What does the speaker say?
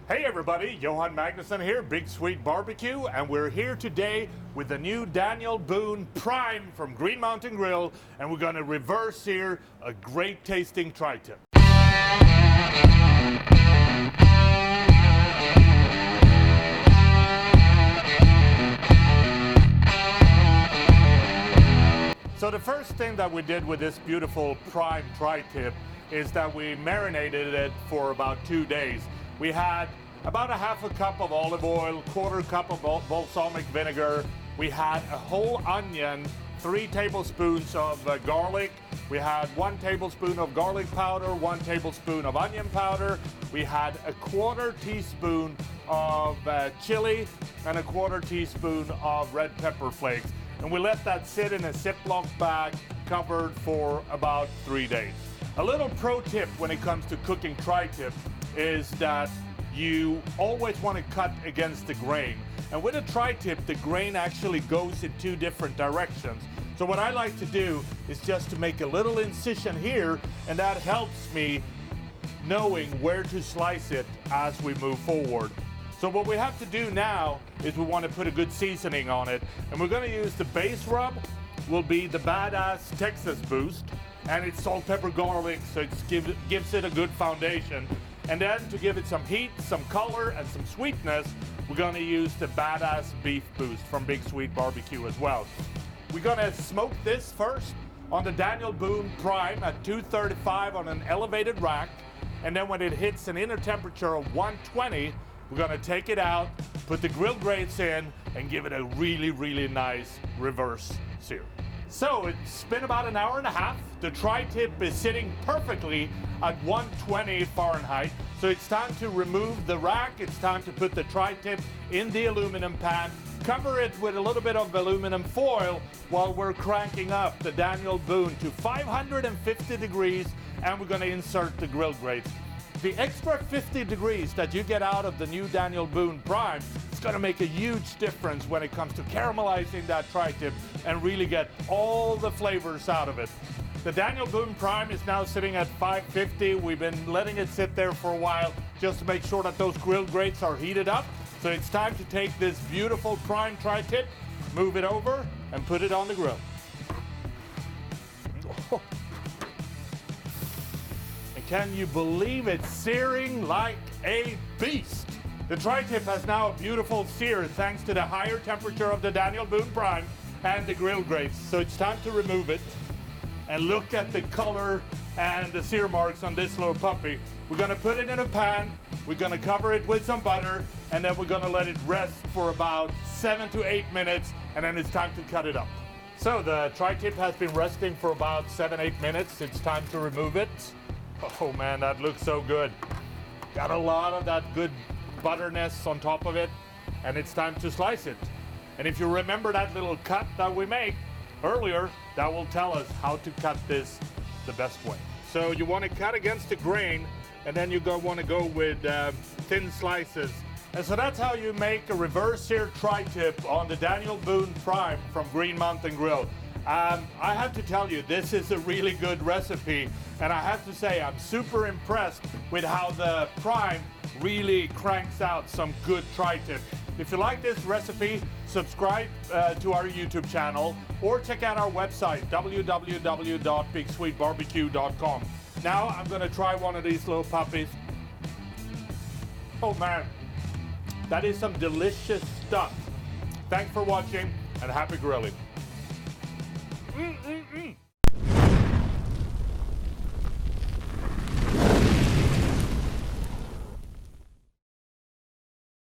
Hey everybody, Johan Magnusson here, Big Swede BBQ, and we're here today with the new Daniel Boone Prime from Green Mountain Grill, and we're going to reverse sear a great tasting tri-tip. So the first thing that we did with this beautiful Prime tri-tip is that we marinated it for about 2 days. We had about a half a cup of olive oil, quarter cup of balsamic vinegar. We had a whole onion, 3 tablespoons of garlic. We had 1 tablespoon of garlic powder, 1 tablespoon of onion powder. We had a 1/4 teaspoon of chili and a 1/4 teaspoon of red pepper flakes. And we let that sit in a Ziploc bag covered for about 3 days. A little pro tip when it comes to cooking tri-tip is that you always want to cut against the grain. And with a tri-tip, the grain actually goes in 2 different directions. So what I like to do is just to make a little incision here, and that helps me knowing where to slice it as we move forward. So what we have to do now is we want to put a good seasoning on it. And we're going to use the base rub, will be the Badass Texas Boost, and it's salt, pepper, garlic, so it gives it a good foundation. And then to give it some heat, some color, and some sweetness, we're gonna use the Badass Beef Boost from Big Swede BBQ as well. We're gonna smoke this first on the Daniel Boone Prime at 235 on an elevated rack. And then when it hits an inner temperature of 120, we're gonna take it out, put the Grillgrates in, and give it a really, really nice reverse sear. So it's been about an hour and a half. The tri-tip is sitting perfectly at 120 Fahrenheit. So it's time to remove the rack. It's time to put the tri-tip in the aluminum pan. Cover it with a little bit of aluminum foil while we're cranking up the Daniel Boone to 550 degrees, and we're gonna insert the Grillgrates. The extra 50 degrees that you get out of the new Daniel Boone Prime is going to make a huge difference when it comes to caramelizing that tri-tip and really get all the flavors out of it. The Daniel Boone Prime is now sitting at 550. We've been letting it sit there for a while just to make sure that those Grillgrates are heated up. So it's time to take this beautiful Prime tri-tip, move it over, and put it on the grill. Oh. Can you believe it's searing like a beast? The tri-tip has now a beautiful sear thanks to the higher temperature of the Daniel Boone Prime and the Grillgrates. So it's time to remove it. And look at the color and the sear marks on this little puppy. We're gonna put it in a pan, we're gonna cover it with some butter, and then we're gonna let it rest for about 7 to 8 minutes, and then it's time to cut it up. So the tri-tip has been resting for about 7-8 minutes. It's time to remove it. Oh man, that looks so good. Got a lot of that good butterness on top of it, and it's time to slice it. And if you remember that little cut that we made earlier, that will tell us how to cut this the best way. So you want to cut against the grain, and then you want to go with thin slices. And so that's how you make a reverse sear tri-tip on the Daniel Boone Prime from Green Mountain Grill. I have to tell you, this is a really good recipe, and I have to say I'm super impressed with how the Prime really cranks out some good tri-tip. If you like this recipe, subscribe to our YouTube channel or check out our website, www.bigswedebarbq.com. Now I'm going to try one of these little puppies. Oh man, that is some delicious stuff. Thanks for watching and happy grilling.